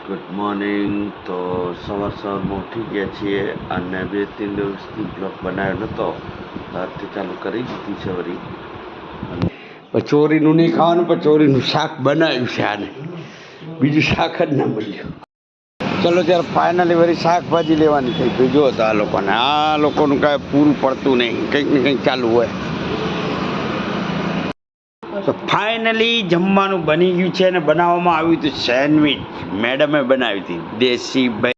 Good morning. તો સવારમાં ઉઠી ગયા છીએ અને 2-3 દિવસથી બ્લોગ બનાવ્યો નહોતો, આજથી ચાલુ કરી દીધી છે વળી. અને ચોરીનું નહીં ખાવાનું, પણ ચોરીનું શાક બનાવ્યું છે. આને બીજું શાક જ ના મળ્યું. ચલો ત્યારે ફાઇનલી વળી શાકભાજી લેવાની થઈ. તો જો તો આ લોકોનું કાંઈ પૂરું પડતું નહીં, કંઈક ને કંઈક ચાલુ હોય. તો ફાઇનલી જમવાનું બની ગયું છે અને બનાવવામાં આવ્યું હતું સેન્ડવિચ. મેડમે બનાવી હતી દેશી ભાઈ.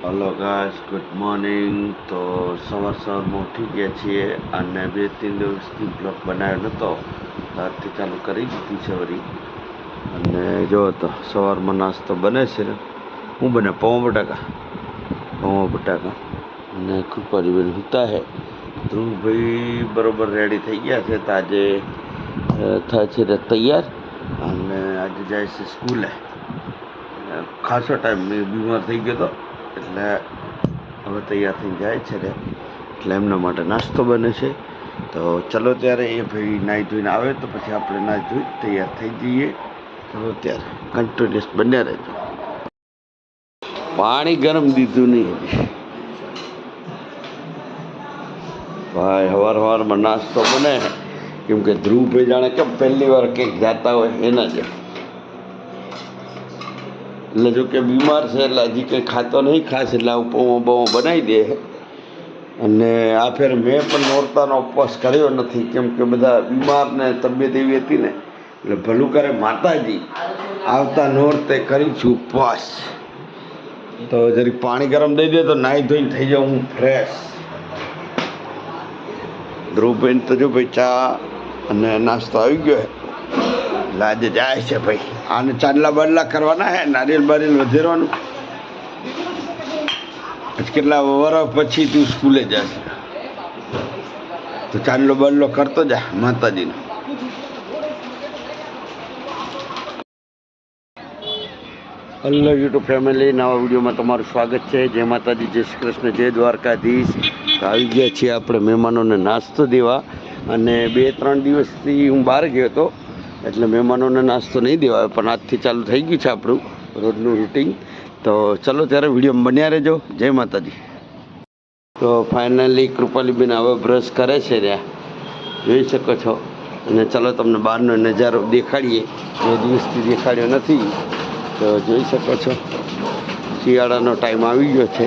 Hello guys, good morning. તો સવારમાં ઉઠી ગયા છીએ અને 2-3 દિવસથી બ્લોગ બનાવ્યો નહોતો, આજથી ચાલુ કરી દીધી છે વળી. અને જો તો સવારમાં નાસ્તો બને છે ને, હું બને પૌવા બટાકા અને કૃપાલીબેન સૂતા છે. ધ્રુવભાઈ બરોબર રેડી થઈ ગયા છે. તો આજે થાય છે તૈયાર અને આજે જાય છે સ્કૂલે. ખાસો ટાઈમ બીમાર થઈ ગયો હતો એટલે હવે તૈયાર થઈને જાય છે ને, એટલે એમના માટે નાસ્તો બને છે. તો ચલો ત્યારે એ ભાઈ નાહી ધોઈને આવે તો પછી આપણે નાહી ધોઈ તૈયાર થઈ જઈએ. ચલો ત્યારે કન્ટિન્યુઅસ બન્યા રહેજો. પાણી ગરમ દીધું નહીં ભાઈ. સવારમાં નાસ્તો બને કેમ કે ધ્રુવભાઈ જાણે કેમ પહેલી વાર કંઈક જાતા હોય એના જ. એટલે જો કે બીમાર છે એટલે હજી કંઈ ખાતો નહીં, ખાસ એટલે આવું પૌવા બનાવી દે. અને આ ફેર મેં પણ નોરતાનો ઉપવાસ કર્યો નથી કેમ કે બધા બીમાર ને તબિયત એવી હતી ને, એટલે ભલું કરે માતાજી આવતા નોરતે કરીશું ઉપવાસ. તો જરીક પાણી ગરમ દઈ દે તો નાહી ધોઈને થઈ જાઉં હું ફ્રેશ. ધ્રુવભાઈ તો જો ભાઈ ચા અને નાસ્તો આવી ગયો એટલે આજે જાય છે ભાઈ. આને ચાંદલા બાંદલા કરવાના હે, નારિયેલ બારિયેલ વધેરવાનું. કેટલા વર્ષ પછી તું સ્કૂલે જશે તો ચાંદલો બાંદલો કરતો જા માતાજીનો. હેલો યુટ્યુબ ફેમિલી, નવા વિડીયોમાં તમારું સ્વાગત છે. જય માતાજી, જય શ્રી કૃષ્ણ, જય દ્વારકાધીશ. આવી ગયા છીએ આપણે મહેમાનોને નાસ્તો દેવા. અને 2-3 દિવસથી હું બહાર ગયો હતો એટલે મહેમાનોને નાસ્તો નહીં દેવાયો, પણ આજથી ચાલુ થઈ ગયું છે આપણું રોજનું રૂટિન. તો ચલો ત્યારે વિડીયોમાં બન્યા રહેજો. જય માતાજી. તો ફાઇનલી કૃપાલીબેન હવે બ્રશ કરે છે રહ્યા, જોઈ શકો છો. અને ચલો તમને બહારનો નજારો દેખાડીએ, 2 દિવસથી દેખાડ્યો નથી. તો જોઈ શકો છો શિયાળાનો ટાઈમ આવી ગયો છે.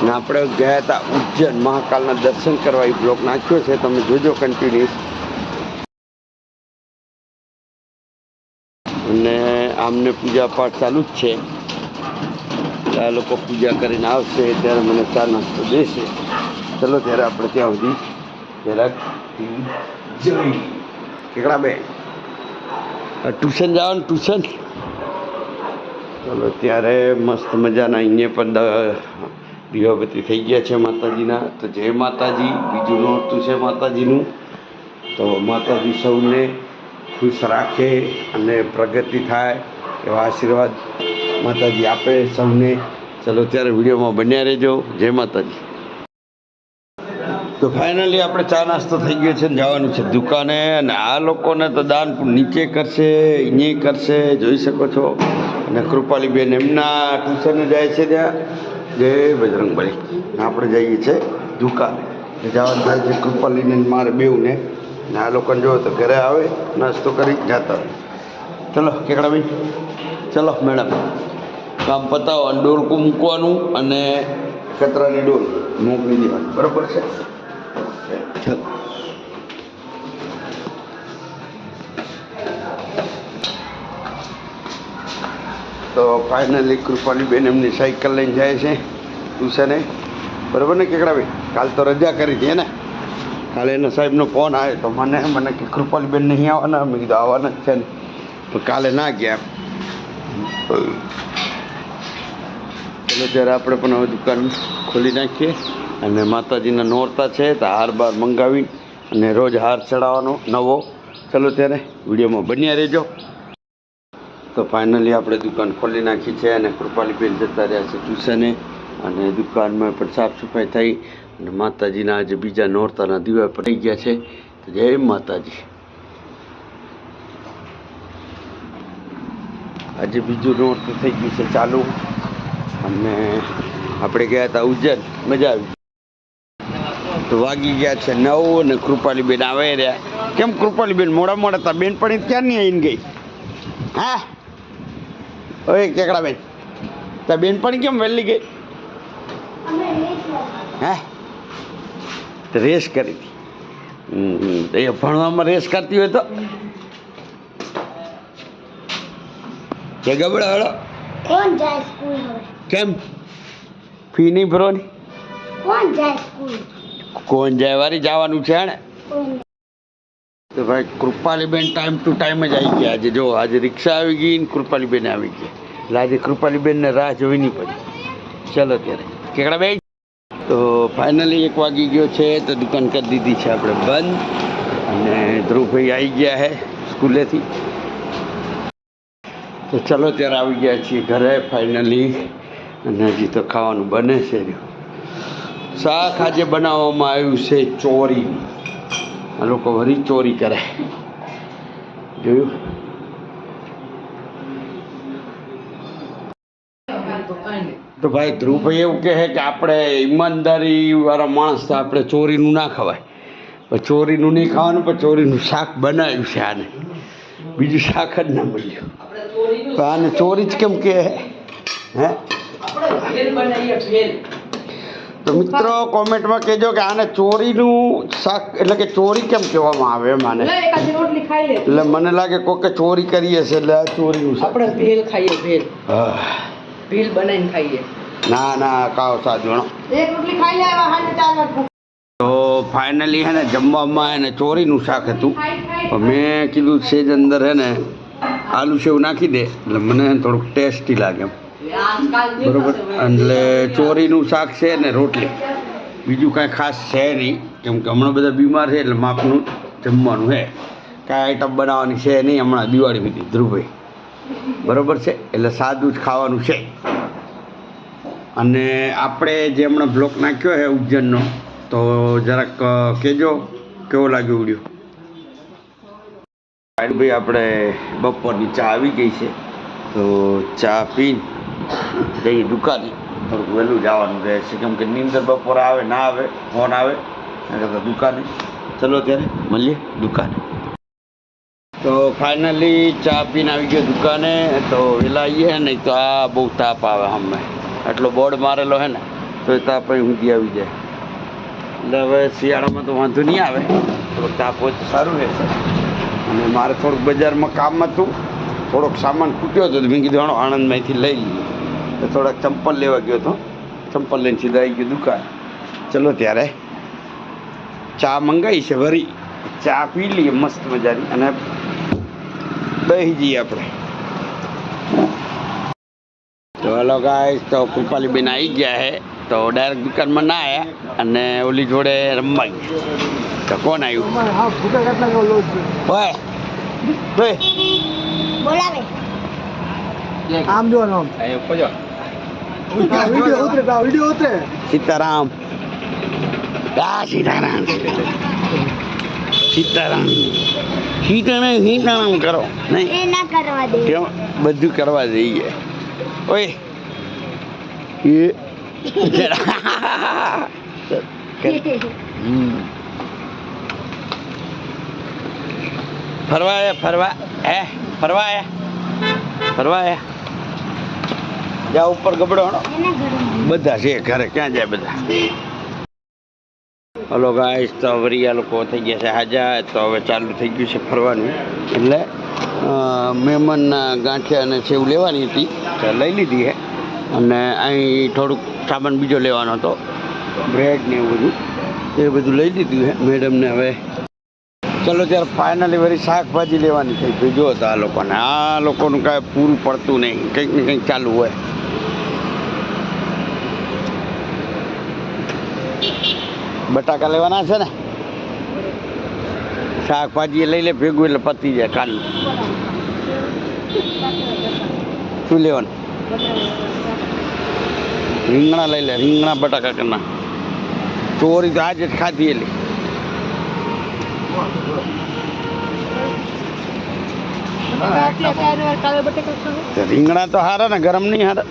ને આપણે ગયા હતા ઉજ્જૈન મહાકાલના દર્શન કરવા. એ બ્લોગ નાખ્યો છે, તમે જોજો કન્ટિન્યુઅસ. અને આમને પૂજા પાઠ ચાલુ જ છે. આ લોકો પૂજા કરીને આવશે ત્યારે મને ચા નાસ્તો દેશે. ચલો ત્યારે આપણે ત્યાં સુધી જરાક જોઈ. કેકડા બે ટ્યુશન જવાનું, ટ્યુશન. ચલો ત્યારે મસ્ત મજાના અહીંયા પણ દીવાબત્તી થઈ ગયા છે માતાજીના. તો જય માતાજી. બીજું નોરતું છે માતાજીનું. તો માતાજી સૌને ખુશ રાખે અને પ્રગતિ થાય એવા આશીર્વાદ માતાજી આપે સૌને. ચલો ત્યારે વિડીયોમાં બન્યા રહેજો. જય માતાજી. તો ફાઇનલી આપણે ચા નાસ્તો થઈ ગયો છે ને જવાનું છે દુકાને. અને આ લોકોને તો દાન નીચે કરશે, અહીંયા કરશે, જોઈ શકો છો. અને કૃપાલીબેન એમના ટ્યુશને જાય છે ત્યાં. જય બજરંગબલી. આપણે જઈએ છીએ દુકાને. જવાનું થાય છે કૃપાલીને મારે બેઉને. ને આ લોકોને જોવો તો ઘરે આવે નાસ્તો કરી જતા હોય. ચલો કેકડાભાઈ, ચલો મેડમ કામ પતાવો. અને ડોલકું મૂકવાનું અને કચરાની ડોલ મોકલી દેવાની, બરાબર છે? ચાલો. તો ફાઇનલી કૃપાલીબેન એમની સાયકલ લઈને જાય છે ટ્યુશને, બરાબર ને કેકડાભાઈ? કાલ તો રજા કરી હતી ને. કાલે એના સાહેબનો ફોન આવ્યો તો મને કે કૃપાલીબેન નહીં આવવાના. મેં કીધું આવવાના જ છે ને, પણ કાલે ના ગયા. ચલો ત્યારે આપણે પણ હવે દુકાન ખોલી નાખીએ. અને માતાજીના નોરતા છે તો હાર બાર મંગાવી અને રોજ હાર ચડાવવાનો નવો. ચલો ત્યારે વિડીયોમાં બન્યા રહેજો. તો ફાઇનલી આપણે દુકાન ખોલી નાખી છે અને કૃપાલીબેન જતા રહ્યા છે ટ્યુશને. અને દુકાનમાં પણ સાફ સફાઈ થઈ અને માતાજીના આજે બીજા નોરતાના દીવા પડી ગયા છે. તો જય માતાજી. આજે બીજું નોરતું થઈ ગયું છે ચાલુ અને આપણે ગયા હતા ઉજ્જૈન, મજા આવી. તો વાગી ગયા છે 9 અને કૃપાલીબેન આવે રહ્યા. કેમ કૃપાલીબેન મોડા મોડા હતા? બેનપણી ક્યારની આવીને ગઈ? હા ઓય કેકડાબેન, તા બેનપણી કેમ વહેલી ગઈ? હે રેસ કરી હતી. એ ભણવામાં રેસ કરતી હોય તો કે ગબડા હળો કોણ જાય સ્કૂલ હવે? કેમ ફી નહીં ભરવાની? કોણ જાય સ્કૂલ? કોણ જાય વારી જવાનું છે ને. તો ભાઈ કૃપાલીબેન ટાઈમ ટુ ટાઈમ જ આવી ગયા. આજે જો આજે રિક્ષા આવી ગઈ ને કૃપાલીબેન આવી ગયા એટલે આજે કૃપાલીબેનને રાહ જોવી નહીં પડી. ચલો ત્યારે કેકડા બેન. તો ફાઇનલી 1 વાગી ગયો છે તો દુકાન કરી દીધી છે આપણે બંધ અને ધ્રુવભાઈ આવી ગયા છે સ્કૂલેથી. તો ચલો ત્યારે આવી ગયા છીએ ઘરે ફાઇનલી અને હજી તો ખાવાનું બને છે. શાક આજે બનાવવામાં આવ્યું છે ચોરી. આ લોકો વળી ચોરી કરે, જોયું? તો ભાઈ ધ્રુવભાઈ એવું કહે કે આપણે ઈમાનદારી વાળા માણસ તો આપણે ચોરીનું ના ખવાય. પણ ચોરીનું નહીં ખાવાનું, પણ ચોરીનું શાક બનાવ્યું છે આને. બીજું શાક જ ના મળ્યું તો આને ચોરી જ કેમ કે હે? તો મિત્રો કોમેન્ટમાં કહેજો કે આને ચોરીનું શાક એટલે કે ચોરી કેમ કહેવામાં આવે એમ આને. એટલે મને લાગે કોકે ચોરી કરી હશે એટલે આ ચોરીનું શાક. આપણે ભેલ ખાઈએ, ભેલ હા ભેલ બનાવીને ખાઈએ. ના ના કાવ સાજણો. એક રોટલી ખાઈ લેવા હાને 4 વાગે. તો ફાઇનલી હે ને જમવામાં હે ને ચોરીનું શાક હતું. મેં કીધું સેજ અંદર હે ને આલુ સેવ નાખી દે એટલે મને થોડુંક ટેસ્ટી લાગે એમ. બરોબર, એટલે ચોરીનું શાક છે ને રોટલી, બીજું કાંઈ ખાસ છે નહીં કેમ કે હમણાં બધા બીમાર છે એટલે માપનું જમવાનું છે. કાંઈ આઈટમ બનાવવાની છે નહીં. હમણાં દિવાળી હતી ધ્રુવભાઈ, બરોબર છે, એટલે સાદું જ ખાવાનું છે. અને આપણે જે હમણાં બ્લોક નાખ્યો છે ઉજ્જૈનનો તો જરાક કહેજો કેવો લાગ્યો વિડીયો. ભાઈ આપણે બપોરની ચા આવી ગઈ છે તો ચા પીને જઈએ દુકાને. થોડુંક વહેલું જવાનું રહેશે કેમ કે નીંદર બપોરે આવે ના આવે, ફોન આવે એટલે દુકાને. ચલો ત્યારે મળીએ દુકાને. તો ફાઇનલી ચા પીને આવી ગયો દુકાને. તો વહેલા આવીએ નહીં તો આ બહુ તાપ આવે. અમે આટલો બોર્ડ મારેલો હે ને તો એ તાપ અહીં ઊંધી આવી જાય. એટલે હવે શિયાળામાં તો વાંધો નહીં આવે, થોડોક તાપ હોય તો સારું રહેશે. અને મારે થોડુંક બજારમાં કામ હતું, થોડોક સામાન ખૂટ્યો હતો તો મેં કીધું હાણો આણંદમાંથી લઈ લઈએ. તો થોડાક ચંપલ લેવા ગયો હતો, ચંપલ લઈને સીધા આવી ગયો દુકાન. ચલો ત્યારે ચા મંગાવી છે વરી, ચા પી લઈએ મસ્ત મજાની અને બેસી જઈએ આપણે. તો હલો ગાઈસ, તો કૃપાલીબેન આવી ગયા છે તો ડાયરેક્ટ દુકાનમાં ના આવ્યા અને ઓલી જોડે રમવા ગયા. તો કોણ આવ્યું? ઓય બોલાવે આમ જો નામ વિડિયો ઉતરે. સીતારામ. સીતારામ સીતારામ સીતારામ કરો નહીં એ ના કરવા દે. કેમ? બધું કરવા દઈએ. ઓય એ ફરવા આયા ફરવા આયા જા ઉપર ગબડો હણો. બધા છે ઘરે, ક્યાં જાય બધા? હલો ગાઈસ, તો વરી આ લોકો થઈ ગયા છે હાજા. તો હવે ચાલુ થઈ ગયું છે ફરવાનું. એટલે મહેમાનના ગાંઠિયા અને સેવ લેવાની હતી તો લઈ લીધી છે. અને અહીં થોડુંક સામાન બીજો લેવાનો હતો, બ્રેડ ને એવું બધું, એ બધું લઈ લીધું છે મેડમને. હવે ચલો ત્યારે ફાઇનલી વળી શાકભાજી લેવાની થઈ ગઈ. જો તો આ લોકોનું કાંઈ પૂરું પડતું નહીં, કંઈક ને કંઈક ચાલુ હોય. બટાકા લેવાના છે ને, શાકભાજી લઈ લે ભેગું એટલે પતી જાય કાલનું. શું લેવાનું? રીંગણા લઈ લે, રીંગણા બટાકા કરના ચોરી તો આજે જ ખાધી એલી. તો રીંગણા તો હારા ને, ગરમ નહીં હારા.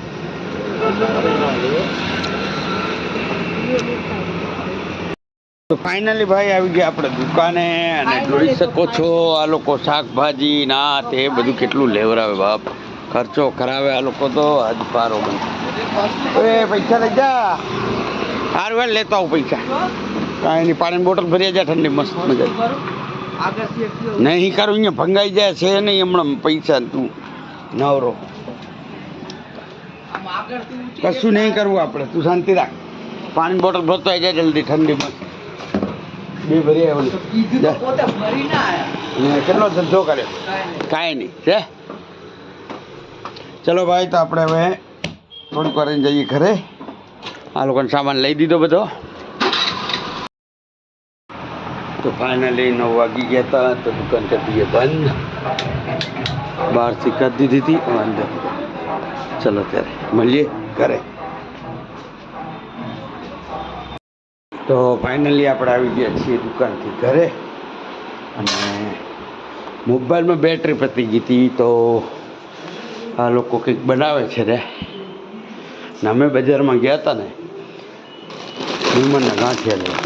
તો ફાઇનલી ભાઈ આવી ગયા આપણે દુકાને, અને જોઈ શકો છો આ લોકો શાકભાજી ના તે બધું કેટલું લેવરાવે બાપ, ખર્ચો કરાવે આ લોકો તો આજ પારો બને. એ પૈસા લઈ જા, સારું વાર લેતો આવું પૈસા. કાંઈ નહીં, પાણીની બોટલ ભરી જાય ઠંડી મસ્ત મજા. નહીં કરું, અહીંયા ભંગાઈ જાય છે નહીં હમણાં પૈસા. તું નવરો કશું નહીં કરવું આપણે, તું શાંતિ રાખ. પાણીની બોટલ ભરતો આવી જાય જલ્દી, ઠંડી મસ્ત બે ભરી કેટલો ધંધો કર્યો, કાંઈ નહીં છે. ચલો ભાઈ, તો આપણે હવે થોડીક વાર જઈએ ઘરે. આ લોકોને સામાન લઈ દીધો બધો. તો ફાઇનલી 9 વાગી ગયા હતા, તો દુકાન કરી દઈએ બંધ. બહારથી કરી દીધી હતી અંદર. ચલો ત્યારે મળીએ ઘરે. તો ફાઇનલી આપણે આવી ગયા છીએ દુકાનથી ઘરે, અને મોબાઈલમાં બેટરી પતી ગઈ હતી. તો આ લોકો કંઈક બનાવે છે રે, ને અમે બજારમાં ગયા હતા ને મહેમાનના ગાંઠિયા લેવા.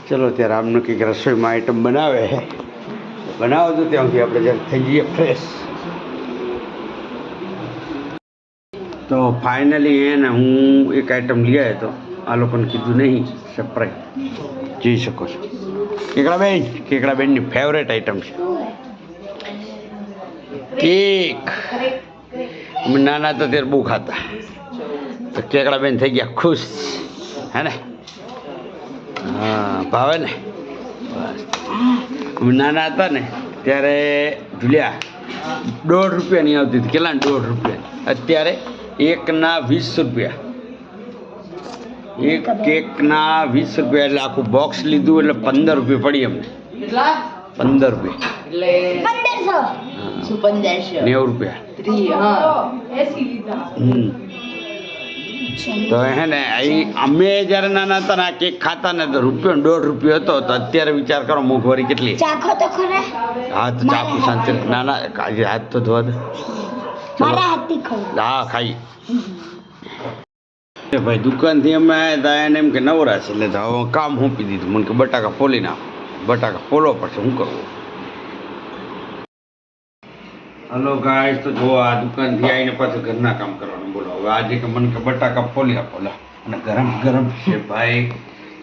ચલો ત્યારે આમને કંઈક રસોઈમાં આઈટમ બનાવે છે, બનાવો તો ત્યાંથી આપણે જ્યારે થઈ જઈએ ફ્રેશ. તો ફાઇનલી એને હું એક આઈટમ લઈ આવ્યો હતો, આ લોકોને કીધું નહીં, સરપ્રાઈઝ જોઈ શકો છો. કેકડાબેનની ફેવરેટ આઈટમ છે કેક. અમે નાના હતા ત્યારે બહુ ખાતા, તો કેકડાબેન થઈ ગયા ખુશ, હે ને? હા, ભાવે ને? બસ. અમે નાના હતા ને ત્યારે ઝૂલ્યા 1.5 રૂપિયાની આવતી હતી. કેટલા? 1.5 રૂપિયા. અત્યારે એકના 20 રૂપિયા. એક કેકના 20 રૂપિયા, એટલે આખું બોક્સ લીધું એટલે 15 રૂપિયા પડી અમને. 15 રૂપિયા એટલે 90 રૂપિયા. તો હે ને, અહીં અમે જ્યારે નાના હતા ને આ કેક ખાતા ને તો 1.5 રૂપિયો હતો. તો અત્યારે વિચાર કરો મોંઘવારી કેટલી. ચાખો તો ખરા. હા, તો ચાખું શાંતિ. નાના આજે હાથ તો ધોવા દે. મારા હાથથી ખાવ. હા, ખાઈ. ભાઈ દુકાનથી અમે આવ્યા હતા, એને એમ કે નવરા છે, એટલે હવે કામ સોંપી દીધું મને કે બટાકા ફોલી નાખો. બટાકા ફોલવો પડશે, શું કરવું? હલો ગાઈસ, તો જો આ દુકાનથી આવીને પાછું ઘરના કામ કરવાનું. બોલો હવે આજે કે મને કે બટાકા ફોલી આપો લે, અને ગરમ ગરમ છે ભાઈ.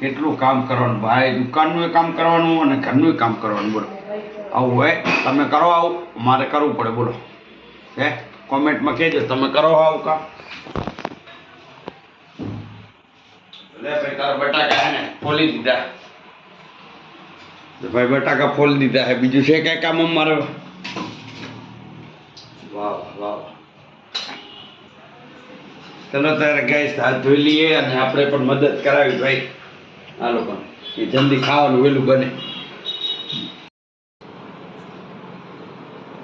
કેટલું કામ કરવાનું ભાઈ, દુકાનનું કામ કરવાનું અને ઘરનું કામ કરવાનું. બોલો આવું હોય તમે કરો, આવું મારે કરવું પડે. બોલો હે, કોમેન્ટમાં કહેજો તમે કરો આવું કામ. લે ભાઈ, તારા બટાકા હે ને ફોલી દીધા. ભાઈ બટાકા ફોલી દીધા હે, બીજું છે કઈ કામ અમારે? વાહ વાહ. ચલો ત્યારે ગાઈસ હાથ ધોઈ લઈએ, અને આપણે પણ મદદ કરાવી ભાઈ આ લોકોને, કે જલ્દી ખાવાનું વહેલું બને.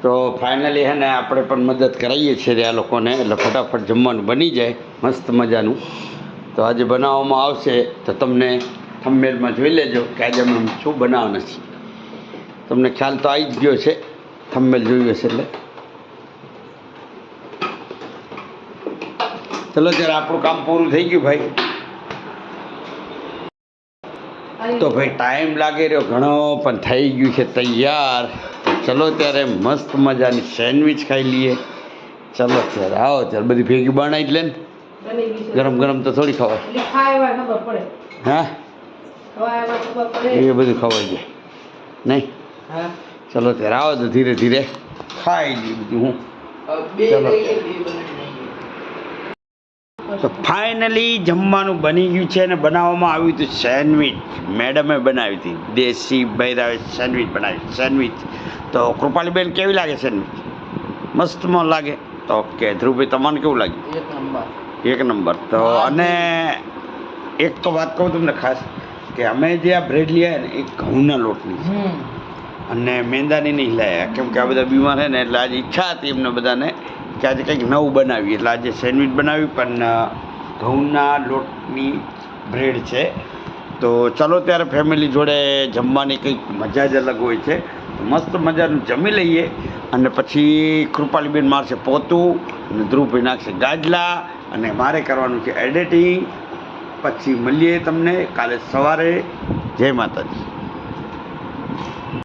તો ફાઇનલી હે ને આપણે પણ મદદ કરાવીએ છીએ આ લોકોને, એટલે ફટાફટ જમવાનું બની જાય મસ્ત મજાનું. તો આજે બનાવવામાં આવશે, તો તમને થંબનેલમાં જોઈ લેજો કે આજે અમે શું બનાવવાના છીએ. તમને ખ્યાલ તો આવી જ ગયો છે, થંબનેલ જોયું હશે એટલે. ચલો ત્યારે આપણું કામ પૂરું થઈ ગયું ભાઈ. તો ભાઈ ટાઈમ લાગી રહ્યો ઘણો, પણ થઈ ગયું છે તૈયાર. ચલો ત્યારે મસ્ત મજાની સેન્ડવિચ ખાઈ લઈએ. ચલો ત્યારે આવો ત્યારે બધી ભેગી બનાવી જ લે ને, ગરમ ગરમ તો થોડી ખવાય. હા, એ બધું ખવાઈ જાય નહીં. ચલો ત્યારે આવો તો ધીરે ધીરે ખાઈ લઈએ બધું. હું ચલો તો ફાઇનલી જમવાનું બની ગયું છે, અને બનાવવામાં આવ્યું હતું સેન્ડવિચ. મેડમે બનાવી હતી, દેશી બૈરાવે સેન્ડવિચ બનાવી. સેન્ડવિચ તો કૃપાલીબેન કેવી લાગે સેન્ડવિચ? મસ્તમાં લાગે. તો ઓકે ધ્રુવભાઈ, તમને કેવું લાગ્યું? એક નંબર. તો અને એક તો વાત કહું તમને ખાસ, કે અમે જે આ બ્રેડ લઈ આવ્યા ને એ ઘઉંના લોટની છે, અને મેંદાની નહીં લાવ્યા, કેમ કે આ બધા બીમાર છે ને, એટલે આજે ઈચ્છા હતી એમને બધાને કે આજે કંઈક નવું બનાવીએ. એટલે આજે સેન્ડવિચ બનાવી, પણ ઘઉંના લોટની બ્રેડ છે. તો ચાલો ત્યારે ફેમિલી જોડે જમવાની કંઈક મજા જ અલગ હોય છે. મસ્ત મજાનું જમી લઈએ અને પછી કૃપાલીબેન મારશે પોતું અને ધ્રુવભાઈ નાખશે ગાજલા અને મારે કરવાનું છે એડિટિંગ. પછી મળીએ તમને કાલે સવારે. જય માતાજી.